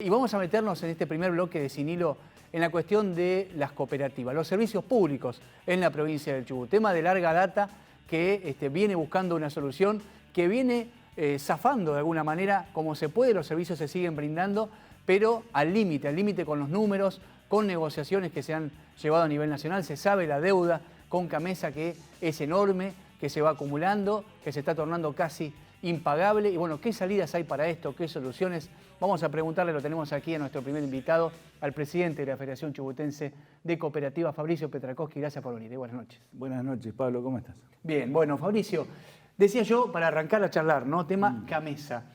Y vamos a meternos en este primer bloque de Sin Hilo en la cuestión de las cooperativas, los servicios públicos en la provincia del Chubut. Tema de larga data que viene buscando una solución, que viene zafando de alguna manera como se puede, los servicios se siguen brindando, pero al límite con los números, con negociaciones que se han llevado a nivel nacional. Se sabe la deuda con Camesa que es enorme, que se va acumulando, que se está tornando casi impagable. Y bueno, ¿qué salidas hay para esto? ¿Qué soluciones? Vamos a preguntarle, lo tenemos aquí a nuestro primer invitado, al presidente de la Federación Chubutense de Cooperativas, Fabricio Petrakoski. Gracias por venir. Buenas noches. Buenas noches, Pablo, ¿cómo estás? Bien, bueno, Fabricio, decía yo, para arrancar a charlar, ¿no? Tema Camesa.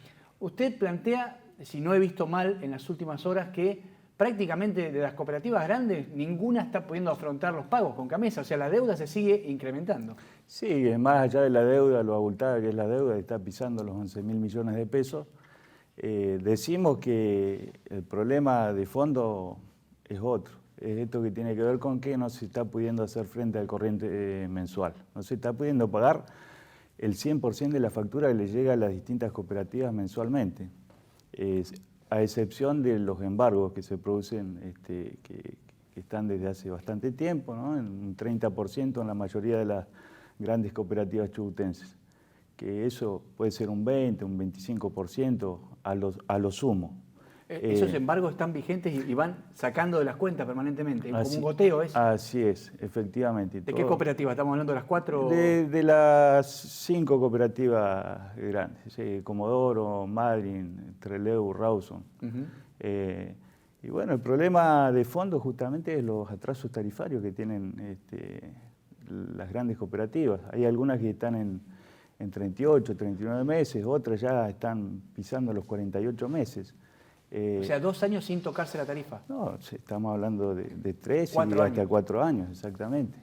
Usted plantea, si no he visto mal en las últimas horas, que prácticamente de las cooperativas grandes, ninguna está pudiendo afrontar los pagos con Camesa. O sea, la deuda se sigue incrementando. Sí, más allá de la deuda, lo abultada que es la deuda, está pisando los 11.000 millones de pesos. Decimos que el problema de fondo es otro. Es esto que tiene que ver con que no se está pudiendo hacer frente al corriente mensual. No se está pudiendo pagar el 100% de la factura que le llega a las distintas cooperativas mensualmente. A excepción de los embargos que se producen, que están desde hace bastante tiempo, ¿no? En un 30% en la mayoría de las grandes cooperativas chubutenses, que eso puede ser un 20, un 25% a lo sumo. Esos embargos están vigentes y van sacando de las cuentas permanentemente, como un goteo es. Así es, efectivamente. ¿De qué cooperativa? ¿Estamos hablando de las 4? De las 5 cooperativas grandes, Comodoro, Madryn, Trelew, Rawson. Y bueno, el problema de fondo justamente es los atrasos tarifarios que tienen las grandes cooperativas. Hay algunas que están en 38, 39 meses, otras ya están pisando los 48 meses. O sea, 2 años sin tocarse la tarifa. No, estamos hablando de 3 y hasta 4 años, exactamente.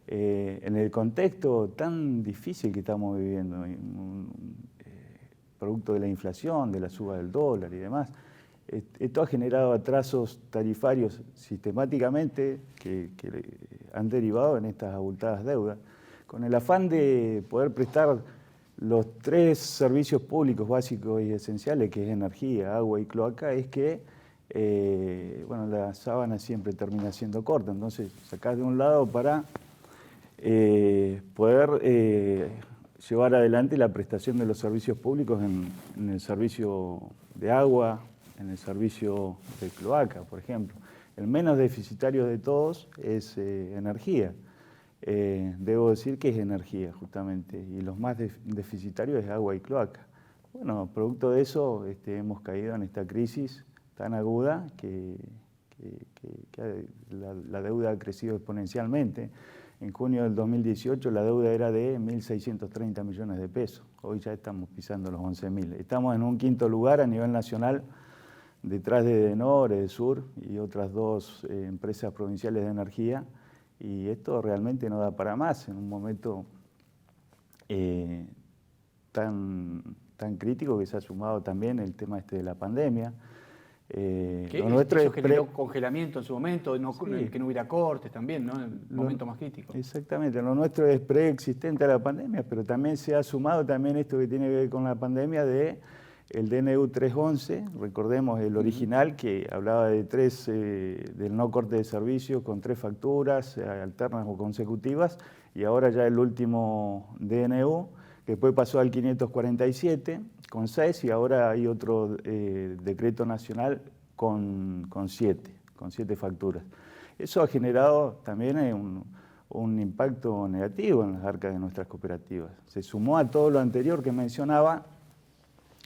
En el contexto tan difícil que estamos viviendo, producto de la inflación, de la suba del dólar y demás, esto ha generado atrasos tarifarios sistemáticamente que han derivado en estas abultadas deudas, con el afán de poder prestar los 3 servicios públicos básicos y esenciales, que es energía, agua y cloaca, es que bueno, la sábana siempre termina siendo corta. Entonces, sacás de un lado para poder llevar adelante la prestación de los servicios públicos en el servicio de agua, en el servicio de cloaca, por ejemplo. El menos deficitario de todos es energía. Debo decir que es energía, justamente, y los más deficitarios es agua y cloaca. Bueno, producto de eso hemos caído en esta crisis tan aguda que la deuda ha crecido exponencialmente. En junio del 2018 la deuda era de 1.630 millones de pesos. Hoy ya estamos pisando los 11.000. Estamos en un 5.º lugar a nivel nacional, detrás de Edenor, Edesur y otras 2 empresas provinciales de energía. Y esto realmente no da para más en un momento tan crítico, que se ha sumado también el tema de la pandemia. Eso generó congelamiento en su momento, sí, que no hubiera cortes también, ¿no? En el momento más crítico. Exactamente, lo nuestro es preexistente a la pandemia, pero también se ha sumado también esto que tiene que ver con la pandemia de el DNU 311, recordemos el original que hablaba de del no corte de servicio con 3 facturas alternas o consecutivas, y ahora ya el último DNU, que después pasó al 547 con 6, y ahora hay otro decreto nacional con 7 facturas. Eso ha generado también un impacto negativo en las arcas de nuestras cooperativas. Se sumó a todo lo anterior que mencionaba,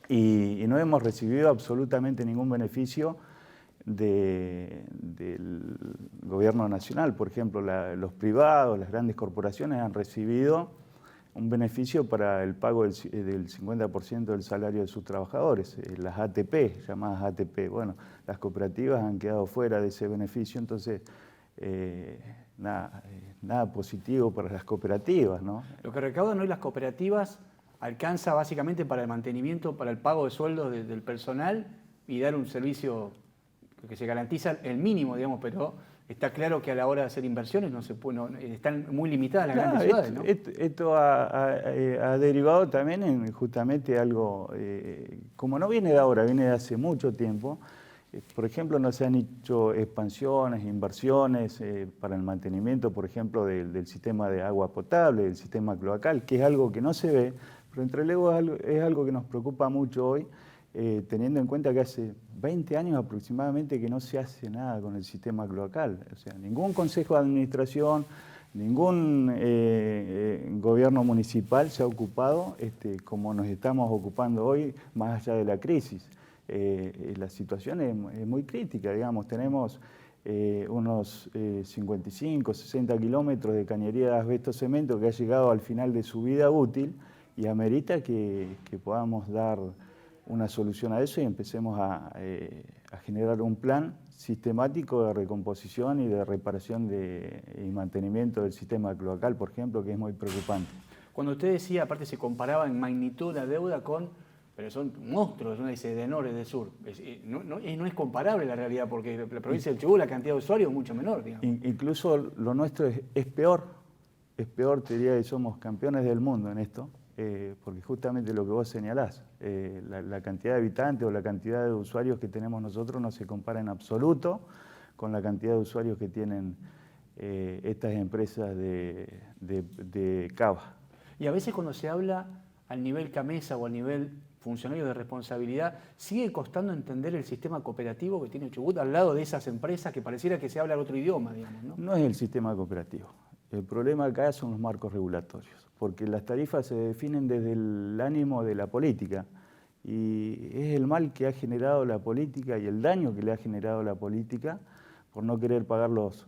y no hemos recibido absolutamente ningún beneficio del gobierno nacional. Por ejemplo, los privados, las grandes corporaciones han recibido un beneficio para el pago del 50% del salario de sus trabajadores, las ATP, llamadas ATP. Bueno, las cooperativas han quedado fuera de ese beneficio, entonces nada positivo para las cooperativas, ¿no? Lo que recaudan hoy las cooperativas alcanza básicamente para el mantenimiento, para el pago de sueldos del personal y dar un servicio que se garantiza el mínimo, digamos, pero está claro que a la hora de hacer inversiones no se puede, están muy limitadas las grandes ciudades, ¿no? Esto ha derivado también en justamente algo, como no viene de ahora, viene de hace mucho tiempo, Por ejemplo, no se han hecho expansiones, inversiones para el mantenimiento, por ejemplo, del sistema de agua potable, del sistema cloacal, que es algo que no se ve, pero entre luego es algo que nos preocupa mucho hoy, teniendo en cuenta que hace 20 años aproximadamente que no se hace nada con el sistema cloacal. O sea, ningún consejo de administración, ningún gobierno municipal se ha ocupado como nos estamos ocupando hoy, más allá de la crisis. La situación es muy crítica, digamos, tenemos unos 55, 60 kilómetros de cañería de asbesto-cemento que ha llegado al final de su vida útil y amerita que podamos dar una solución a eso y empecemos a generar un plan sistemático de recomposición y de reparación y mantenimiento del sistema cloacal, por ejemplo, que es muy preocupante. Cuando usted decía, aparte se comparaba en magnitud la deuda pero son monstruos, uno dice de norte, de sur. No es comparable la realidad, porque la provincia del Chubut, la cantidad de usuarios es mucho menor, digamos. Incluso lo nuestro es peor, te diría que somos campeones del mundo en esto, porque justamente lo que vos señalás, la cantidad de habitantes o la cantidad de usuarios que tenemos nosotros no se compara en absoluto con la cantidad de usuarios que tienen estas empresas de cava. Y a veces cuando se habla al nivel CAMESA o al nivel funcionario de responsabilidad, sigue costando entender el sistema cooperativo que tiene Chubut al lado de esas empresas que pareciera que se habla otro idioma, digamos, ¿no? No es el sistema cooperativo. El problema acá son los marcos regulatorios, porque las tarifas se definen desde el ánimo de la política y es el mal que ha generado la política y el daño que le ha generado la política por no querer pagar los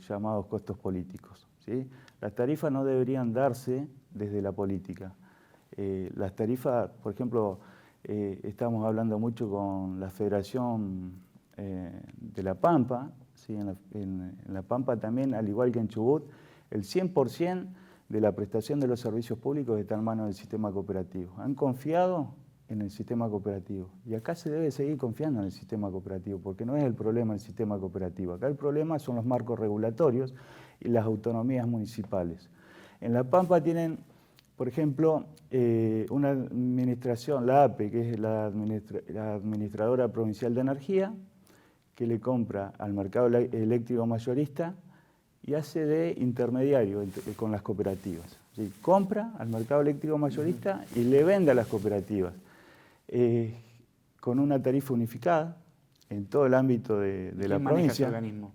llamados costos políticos, ¿sí? Las tarifas no deberían darse desde la política. Las tarifas, por ejemplo, estamos hablando mucho con la Federación de La Pampa, ¿sí? En La Pampa también, al igual que en Chubut, el 100% de la prestación de los servicios públicos está en manos del sistema cooperativo. Han confiado en el sistema cooperativo y acá se debe seguir confiando en el sistema cooperativo porque no es el problema el sistema cooperativo. Acá el problema son los marcos regulatorios y las autonomías municipales. En La Pampa tienen, por ejemplo, una administración, la APE, que es la Administradora Provincial de Energía, que le compra al mercado eléctrico mayorista y hace de intermediario con las cooperativas. ¿Sí? Compra al mercado eléctrico mayorista y le vende a las cooperativas con una tarifa unificada en todo el ámbito de la provincia. ¿Quién maneja ese organismo?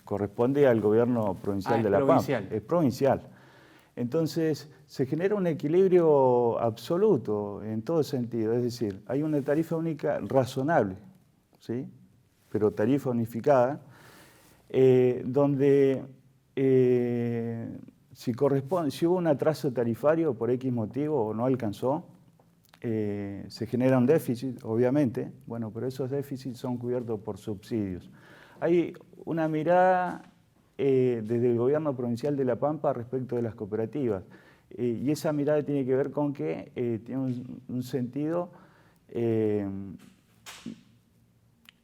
Corresponde al gobierno provincial de La Pampa. Es provincial. Entonces, se genera un equilibrio absoluto en todo sentido. Es decir, hay una tarifa única razonable, ¿sí? Pero tarifa unificada, donde si hubo un atraso tarifario por X motivo o no alcanzó, se genera un déficit, obviamente, bueno, pero esos déficits son cubiertos por subsidios. Hay una mirada desde el gobierno provincial de La Pampa respecto de las cooperativas, y esa mirada tiene que ver con que tiene un sentido,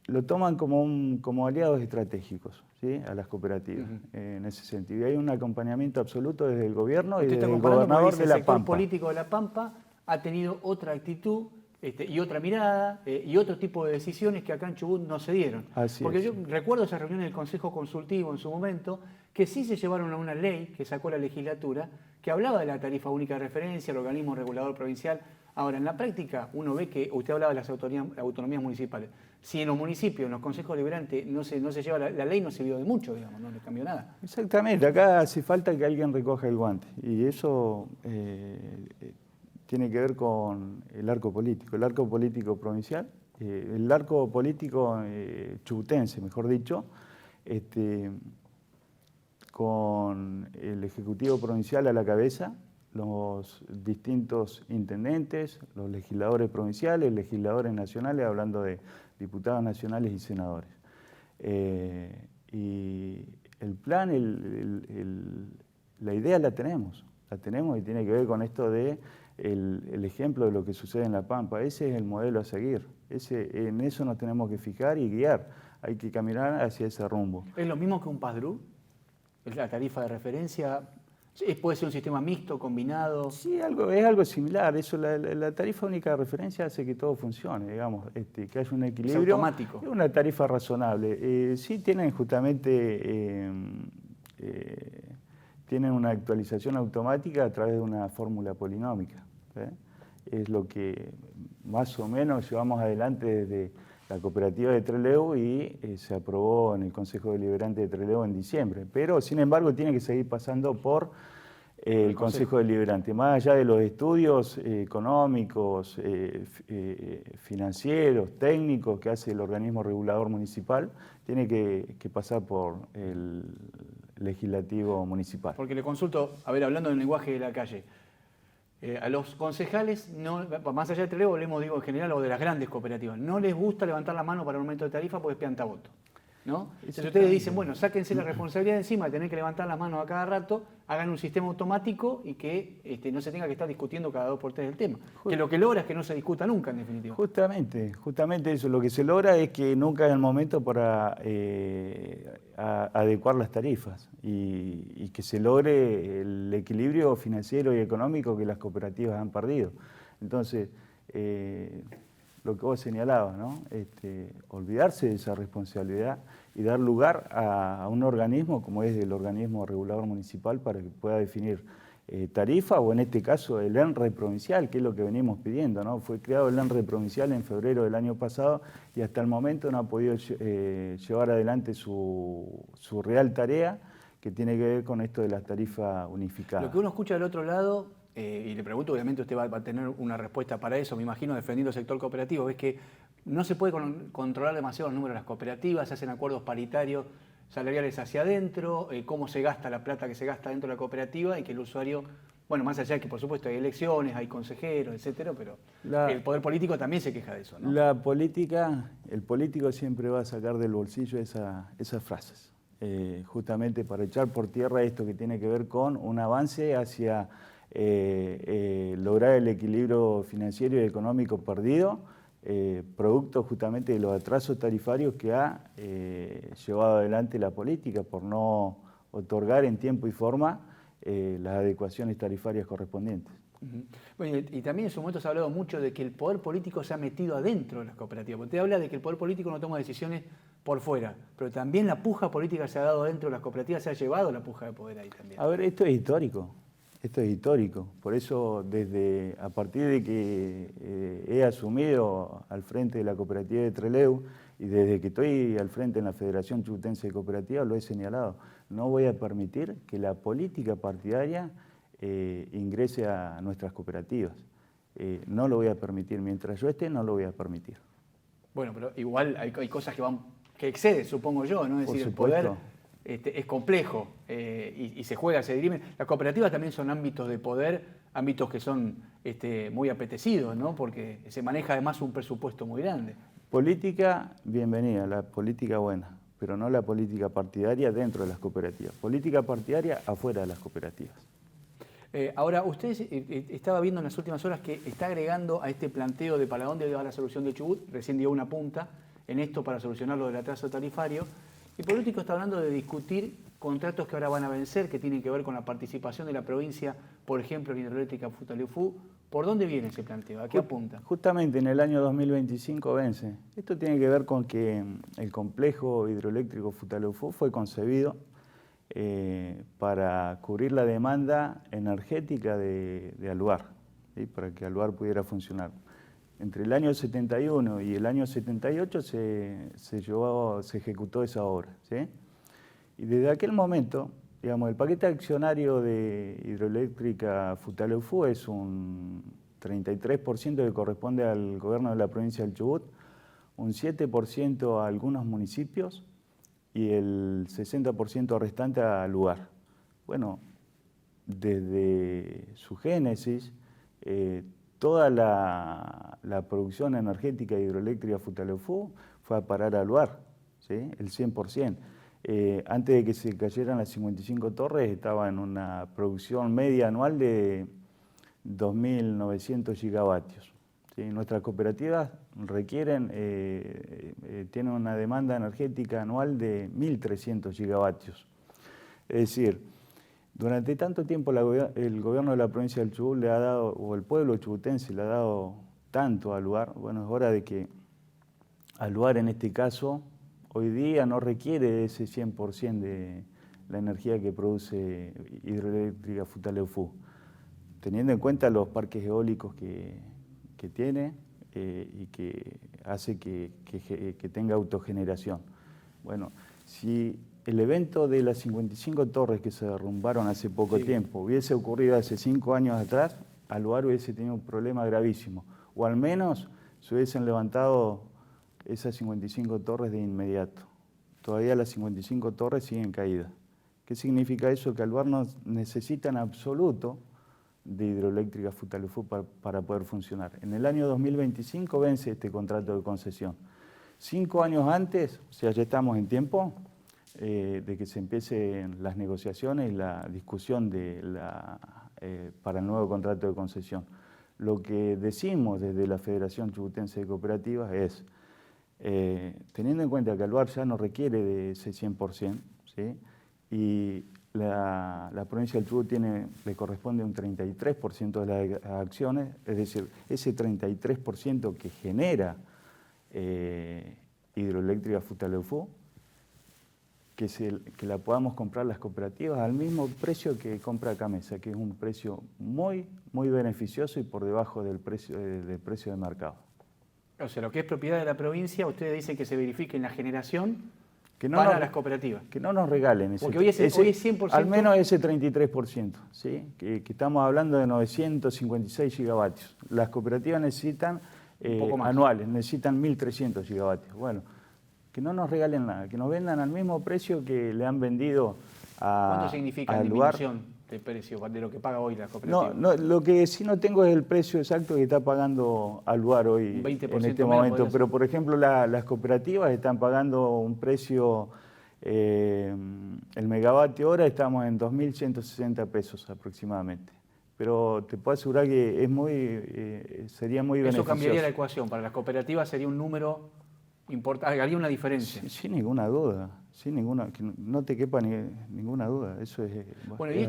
lo toman como aliados estratégicos, ¿sí? A las cooperativas, en ese sentido. Y hay un acompañamiento absoluto desde el gobierno y desde el gobernador de La Pampa. El sector político de La Pampa ha tenido otra actitud y otra mirada y otro tipo de decisiones que acá en Chubut no se dieron. Porque yo recuerdo esas reuniones del Consejo Consultivo en su momento, que sí se llevaron a una ley que sacó la legislatura, que hablaba de la tarifa única de referencia, el organismo regulador provincial. Ahora, en la práctica, uno ve que usted hablaba de las autonomías municipales. Si en los municipios, en los consejos deliberantes, no se lleva la ley, no se vio de mucho, digamos, no le cambió nada. Exactamente, acá hace falta que alguien recoja el guante. Y eso tiene que ver con el arco político provincial, el arco político chubutense, mejor dicho, con el Ejecutivo Provincial a la cabeza, los distintos intendentes, los legisladores provinciales, legisladores nacionales, hablando de diputados nacionales y senadores. Y el plan, la idea la tenemos y tiene que ver con esto de el ejemplo de lo que sucede en La Pampa. Ese es el modelo a seguir, en eso nos tenemos que fijar y guiar, hay que caminar hacia ese rumbo. ¿Es lo mismo que un PASDRU? ¿Es la tarifa de referencia ¿Puede ser un sistema mixto, combinado? Sí, es algo similar. Eso, la tarifa única de referencia hace que todo funcione, digamos, que haya un equilibrio. Es automático. Es una tarifa razonable. Sí tienen justamente tienen una actualización automática a través de una fórmula polinómica. Es lo que más o menos llevamos adelante desde la cooperativa de Trelew y se aprobó en el Consejo Deliberante de Trelew en diciembre. Pero, sin embargo, tiene que seguir pasando por el Consejo Deliberante. Más allá de los estudios económicos, financieros, técnicos que hace el organismo regulador municipal, tiene que pasar por el legislativo municipal. Porque le consulto, a ver, hablando en el lenguaje de la calle, a los concejales, no, más allá de Trelew, hablemos digo, en general o de las grandes cooperativas, no les gusta levantar la mano para un aumento de tarifa porque es piantavoto, ¿no? Entonces ustedes dicen, bueno, sáquense la responsabilidad de encima de tener que levantar las manos a cada rato, hagan un sistema automático y que no se tenga que estar discutiendo cada 2 por 3 del tema. Que lo que logra es que no se discuta nunca, en definitiva. Justamente eso. Lo que se logra es que nunca es el momento para adecuar las tarifas y que se logre el equilibrio financiero y económico que las cooperativas han perdido. Entonces, lo que vos señalabas, ¿no? Olvidarse de esa responsabilidad y dar lugar a un organismo como es el organismo regulador municipal para que pueda definir tarifa o en este caso el ENRE provincial, que es lo que venimos pidiendo, ¿no? Fue creado el ENRE provincial en febrero del año pasado y hasta el momento no ha podido llevar adelante su real tarea que tiene que ver con esto de las tarifas unificadas. Lo que uno escucha del otro lado, y le pregunto, obviamente usted va a tener una respuesta para eso, me imagino, defendiendo el sector cooperativo, es que no se puede controlar demasiado el número de las cooperativas, se hacen acuerdos paritarios salariales hacia adentro, cómo se gasta la plata que se gasta dentro de la cooperativa y que el usuario, bueno, más allá de que por supuesto hay elecciones, hay consejeros, etcétera, pero el poder político también se queja de eso, ¿no? El político siempre va a sacar del bolsillo esas frases, justamente para echar por tierra esto que tiene que ver con un avance hacia lograr el equilibrio financiero y económico perdido, producto justamente de los atrasos tarifarios que ha llevado adelante la política por no otorgar en tiempo y forma las adecuaciones tarifarias correspondientes. Bueno, y también en su momento se ha hablado mucho de que el poder político se ha metido adentro de las cooperativas. Usted habla de que el poder político no toma decisiones por fuera, pero también la puja política se ha dado dentro de las cooperativas, se ha llevado la puja de poder ahí también. A ver, esto es histórico. Esto es histórico, por eso a partir de que he asumido al frente de la cooperativa de Trelew y desde que estoy al frente en la Federación Chubutense de Cooperativas lo he señalado, no voy a permitir que la política partidaria ingrese a nuestras cooperativas. No lo voy a permitir, mientras yo esté no lo voy a permitir. Bueno, pero igual hay cosas que exceden, supongo yo, ¿no? Es decir, el poder es complejo y se juega, se dirime. Las cooperativas también son ámbitos de poder, ámbitos que son muy apetecidos, ¿no? Porque se maneja además un presupuesto muy grande. Política, bienvenida, la política buena, pero no la política partidaria dentro de las cooperativas. Política partidaria afuera de las cooperativas. Ahora, usted estaba viendo en las últimas horas que está agregando a este planteo de para dónde va la solución de Chubut, recién dio una punta en esto para solucionar lo del atraso tarifario. El político está hablando de discutir contratos que ahora van a vencer, que tienen que ver con la participación de la provincia, por ejemplo, en Hidroeléctrica Futaleufú. ¿Por dónde viene ese planteo? ¿A qué apunta? Justamente en el año 2025 vence. Esto tiene que ver con que el complejo hidroeléctrico Futaleufú fue concebido para cubrir la demanda energética de Aluar, ¿sí? Para que Aluar pudiera funcionar. Entre el año 71 y el año 78 se ejecutó esa obra, ¿sí? Y desde aquel momento, digamos, el paquete accionario de Hidroeléctrica Futaleufú es un 33% que corresponde al gobierno de la provincia del Chubut, un 7% a algunos municipios y el 60% restante al lugar. Bueno, desde su génesis, toda la producción energética hidroeléctrica Futaleufú fue a parar al lugar, ¿sí? El 100%. Antes de que se cayeran las 55 torres, estaba en una producción media anual de 2.900 gigavatios. ¿Sí? Nuestras cooperativas tienen una demanda energética anual de 1.300 gigavatios. Es decir, Durante tanto tiempo el gobierno de la provincia del Chubut le ha dado, o el pueblo chubutense le ha dado tanto al lugar. Bueno, es hora de que al lugar en este caso hoy día no requiere ese 100% de la energía que produce Hidroeléctrica Futaleufú, teniendo en cuenta los parques eólicos que tiene y que hace que tenga autogeneración. Bueno, si el evento de las 55 torres que se derrumbaron hace poco tiempo hubiese ocurrido hace 5 años atrás, Aluar hubiese tenido un problema gravísimo, o al menos se hubiesen levantado esas 55 torres de inmediato. Todavía las 55 torres siguen caídas. ¿Qué significa eso? Que Aluar no necesita en absoluto de Hidroeléctrica Futaleufú para poder funcionar. En el año 2025 vence este contrato de concesión. 5 años antes, o sea, ya estamos en tiempo de que se empiecen las negociaciones y la discusión para el nuevo contrato de concesión. Lo que decimos desde la Federación Chubutense de Cooperativas es, teniendo en cuenta que Aluar ya no requiere de ese 100%, ¿sí? Y la provincia del Chubut le corresponde un 33% de las acciones, es decir, ese 33% que genera Hidroeléctrica Futaleufú, que la podamos comprar las cooperativas al mismo precio que compra Camesa, que es un precio muy, muy beneficioso y por debajo del precio de mercado. O sea, lo que es propiedad de la provincia, ustedes dicen que se verifique en la generación para las cooperativas. Que no nos regalen ese. Porque hoy es 100%. Al menos ese 33%, ¿sí? Que estamos hablando de 956 gigavatios. Las cooperativas necesitan anuales, necesitan 1.300 gigavatios. Bueno, que no nos regalen nada, que nos vendan al mismo precio que le han vendido a ¿Cuánto significa la disminución de precio de lo que paga hoy la cooperativa? No, lo que sí no tengo es el precio exacto que está pagando Aluar hoy en este momento, pero por ejemplo las cooperativas están pagando un precio, el megavatio hora estamos en 2.160 pesos aproximadamente. Pero te puedo asegurar que sería muy beneficioso. Eso cambiaría la ecuación, para las cooperativas sería un número importante, haría una diferencia. Sin ninguna duda, que no te quepa ninguna duda. Eso es. Bueno, y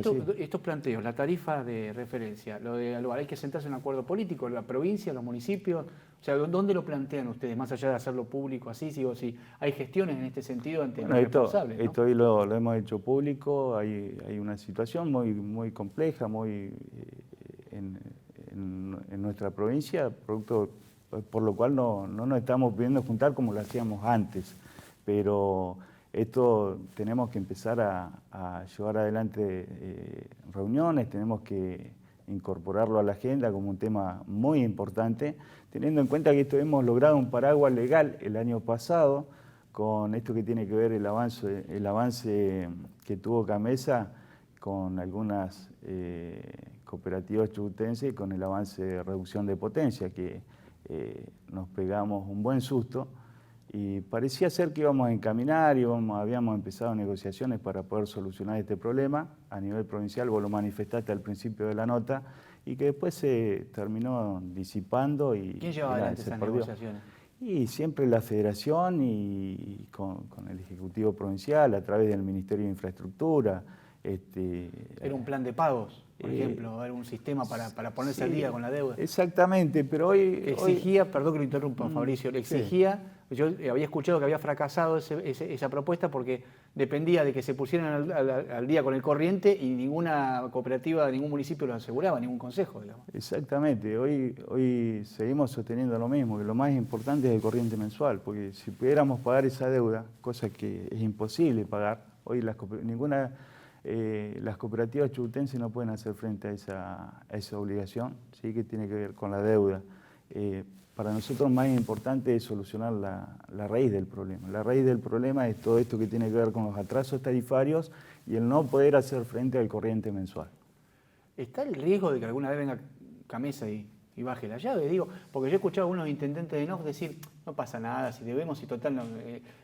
estos planteos, la tarifa de referencia, lo de Aluar, hay que sentarse en un acuerdo político, la provincia, los municipios, o sea, ¿dónde lo plantean ustedes? Más allá de hacerlo público así, si hay gestiones en este sentido ante los responsables, ¿no? Esto hoy lo hemos hecho público, hay una situación muy, muy compleja, en nuestra provincia, producto por lo cual no nos estamos pudiendo juntar como lo hacíamos antes, pero esto tenemos que empezar a llevar adelante reuniones, tenemos que incorporarlo a la agenda como un tema muy importante, teniendo en cuenta que esto hemos logrado un paraguas legal el año pasado, con esto que tiene que ver el avance que tuvo Camesa con algunas cooperativas chubutenses, con el avance de reducción de potencia, que nos pegamos un buen susto y parecía ser que íbamos a encaminar y habíamos empezado negociaciones para poder solucionar este problema a nivel provincial. Vos lo manifestaste al principio de la nota y que después se terminó disipando. ¿Quién llevaba adelante esas negociaciones? Y siempre la Federación y con el Ejecutivo Provincial a través del Ministerio de Infraestructura. Era un plan de pagos, por ejemplo, era un sistema para ponerse al día con la deuda. Exactamente, pero hoy... Exigía, perdón que lo interrumpa, Fabricio, le exigía, yo había escuchado que había fracasado esa propuesta porque dependía de que se pusieran al día con el corriente y ninguna cooperativa, ningún municipio lo aseguraba, ningún consejo, digamos. Exactamente, hoy seguimos sosteniendo lo mismo, que lo más importante es el corriente mensual, porque si pudiéramos pagar esa deuda, cosa que es imposible pagar, hoy las cooperativas chubutenses no pueden hacer frente a esa obligación, ¿sí? Que tiene que ver con la deuda. Para nosotros más importante es solucionar la raíz del problema. La raíz del problema es todo esto que tiene que ver con los atrasos tarifarios y el no poder hacer frente al corriente mensual. ¿¿Está el riesgo de que alguna vez venga Camesa y baje la llave? Digo, porque yo he escuchado a algunos intendentes de NOF decir, no pasa nada, si debemos y total no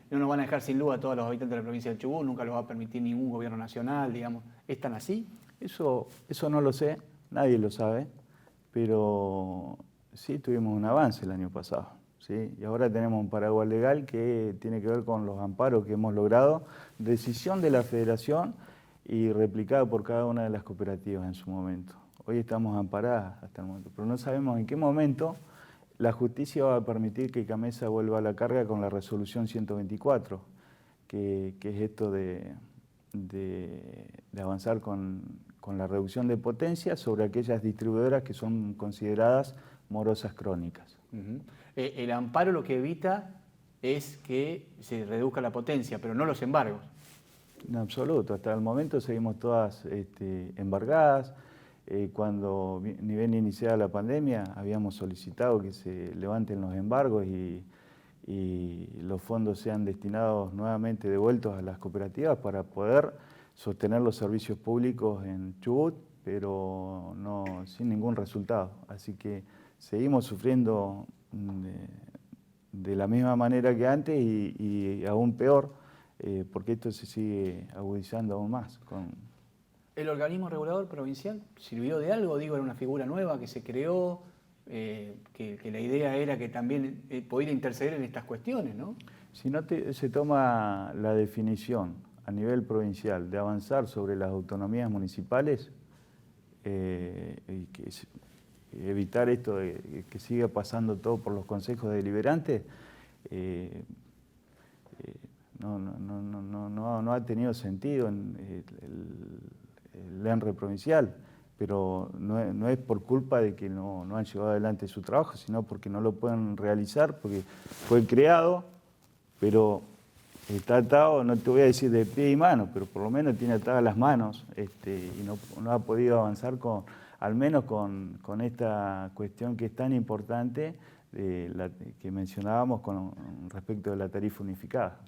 nos van a dejar sin luz a todos los habitantes de la provincia del Chubut, nunca lo va a permitir ningún gobierno nacional, digamos. ¿Es tan así? Eso no lo sé, nadie lo sabe, pero sí tuvimos un avance el año pasado, ¿sí? Y ahora tenemos un paraguas legal que tiene que ver con los amparos que hemos logrado, decisión de la Federación y replicado por cada una de las cooperativas en su momento. Hoy estamos amparadas hasta el momento, pero no sabemos en qué momento la justicia va a permitir que CAMESA vuelva a la carga con la resolución 124, que es esto de avanzar con la reducción de potencia sobre aquellas distribuidoras que son consideradas morosas crónicas. El amparo lo que evita es que se reduzca la potencia, pero no los embargos. En absoluto, hasta el momento seguimos todas embargadas. Cuando ni bien iniciada la pandemia habíamos solicitado que se levanten los embargos y los fondos sean destinados nuevamente devueltos a las cooperativas para poder sostener los servicios públicos en Chubut, pero no, sin ningún resultado. Así que seguimos sufriendo de la misma manera que antes y aún peor, porque esto se sigue agudizando aún más. ¿El organismo regulador provincial sirvió de algo? Digo, era una figura nueva que se creó, que la idea era que también pudiera interceder en estas cuestiones, ¿no? Si no se toma la definición a nivel provincial de avanzar sobre las autonomías municipales, y evitar esto de que siga pasando todo por los consejos deliberantes, no ha tenido sentido el ENRE provincial, pero no es por culpa de que no han llevado adelante su trabajo, sino porque no lo pueden realizar, porque fue creado, pero está atado, no te voy a decir de pie y mano, pero por lo menos tiene atadas las manos y no ha podido avanzar al menos con esta cuestión que es tan importante que mencionábamos con respecto de la tarifa unificada.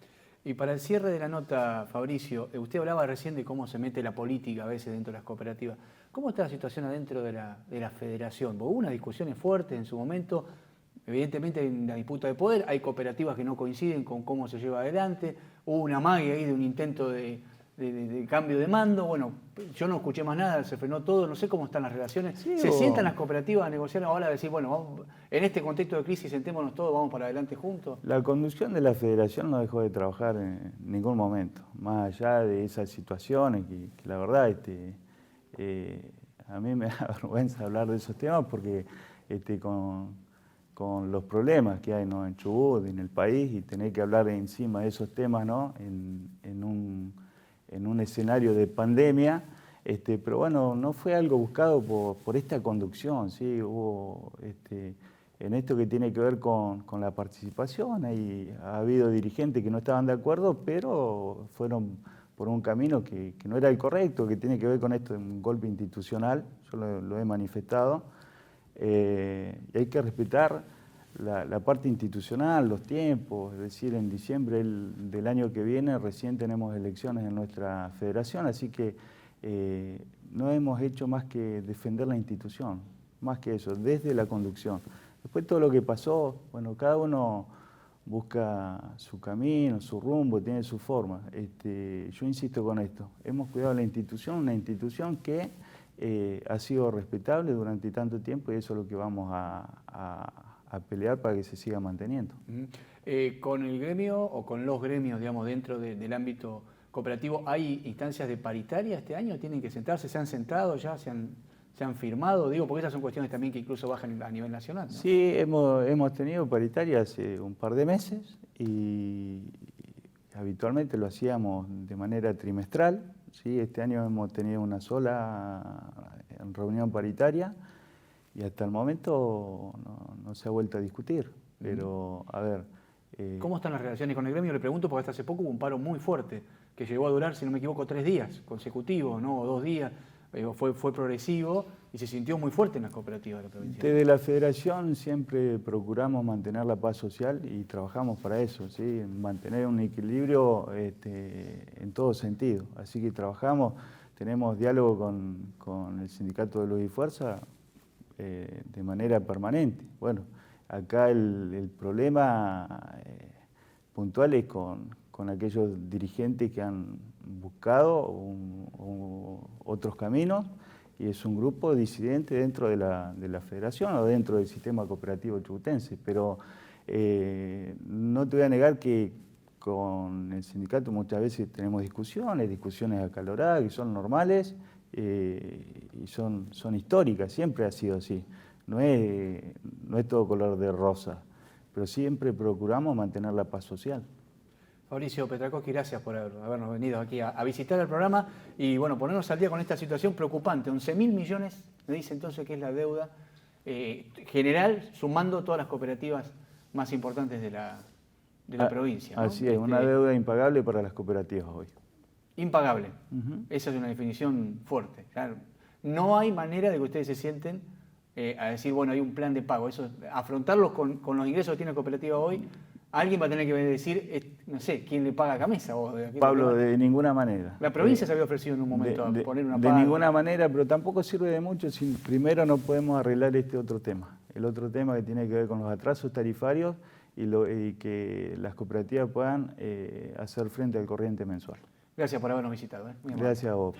Y para el cierre de la nota, Fabricio, usted hablaba recién de cómo se mete la política a veces dentro de las cooperativas. ¿Cómo está la situación adentro de la federación? Hubo unas discusiones fuertes en su momento, evidentemente hay una disputa de poder, hay cooperativas que no coinciden con cómo se lleva adelante, hubo una magia ahí de un intento de cambio de mando, bueno, yo no escuché más nada, se frenó todo, no sé cómo están las relaciones. Sí, ¿se sientan las cooperativas a negociar ahora, a decir, bueno, vamos, en este contexto de crisis sentémonos todos, vamos para adelante juntos? La conducción de la federación no dejó de trabajar en ningún momento, más allá de esas situaciones que la verdad a mí me da vergüenza hablar de esos temas porque con los problemas que hay, ¿no?, en Chubut, en el país, y tener que hablar encima de esos temas, ¿no?, en un escenario de pandemia, pero bueno, no fue algo buscado por esta conducción, ¿sí? Hubo en esto que tiene que ver con la participación, ha habido dirigentes que no estaban de acuerdo, pero fueron por un camino que no era el correcto, que tiene que ver con esto de un golpe institucional, yo lo he manifestado, y hay que respetar la parte institucional, los tiempos, es decir, en diciembre del año que viene recién tenemos elecciones en nuestra federación, así que no hemos hecho más que defender la institución, más que eso, desde la conducción. Después todo lo que pasó, bueno, cada uno busca su camino, su rumbo, tiene su forma. Yo insisto con esto, hemos cuidado la institución, una institución que ha sido respetable durante tanto tiempo y eso es lo que vamos a pelear para que se siga manteniendo. ¿Con el gremio o con los gremios, digamos, dentro del ámbito cooperativo, hay instancias de paritaria este año? ¿Tienen que sentarse? ¿Se han sentado ya? ¿Se han firmado? Digo, porque esas son cuestiones también que incluso bajan a nivel nacional, ¿no? Sí, hemos tenido paritaria hace un par de meses y habitualmente lo hacíamos de manera trimestral. ¿Sí? Este año hemos tenido una sola reunión paritaria y hasta el momento no se ha vuelto a discutir. Pero, a ver... ¿Cómo están las relaciones con el gremio? Le pregunto porque hasta hace poco hubo un paro muy fuerte que llegó a durar, si no me equivoco, 3 días consecutivos, ¿no? O 2 días. Fue progresivo y se sintió muy fuerte en las cooperativas de la provincia. Desde la federación siempre procuramos mantener la paz social y trabajamos para eso, ¿sí? Mantener un equilibrio en todo sentido. Así que tenemos diálogo con el Sindicato de Luz y Fuerza de manera permanente. Bueno, acá el problema puntual es con aquellos dirigentes que han buscado otros caminos y es un grupo disidente dentro de la federación o dentro del sistema cooperativo chubutense. Pero no te voy a negar que con el sindicato muchas veces tenemos discusiones acaloradas que son normales y son históricas, siempre ha sido así. No es todo color de rosa, pero siempre procuramos mantener la paz social. Fabricio Petrakowski, gracias por habernos venido aquí a visitar el programa y bueno, ponernos al día con esta situación preocupante. 11.000 millones, me dice entonces que es la deuda general, sumando todas las cooperativas más importantes de la provincia, ¿no? Así es, una deuda impagable para las cooperativas hoy. Impagable. Esa es una definición fuerte. Claro. No hay manera de que ustedes se sienten a decir, bueno, hay un plan de pago. Eso, afrontarlos con los ingresos que tiene la cooperativa hoy, alguien va a tener que decir, no sé, ¿quién le paga camisa? Pablo, de ninguna manera. La provincia se había ofrecido en un momento a poner una paga. De ninguna manera, pero tampoco sirve de mucho si primero no podemos arreglar este otro tema. El otro tema que tiene que ver con los atrasos tarifarios y que las cooperativas puedan hacer frente al corriente mensual. Gracias por habernos visitado. Gracias a vos.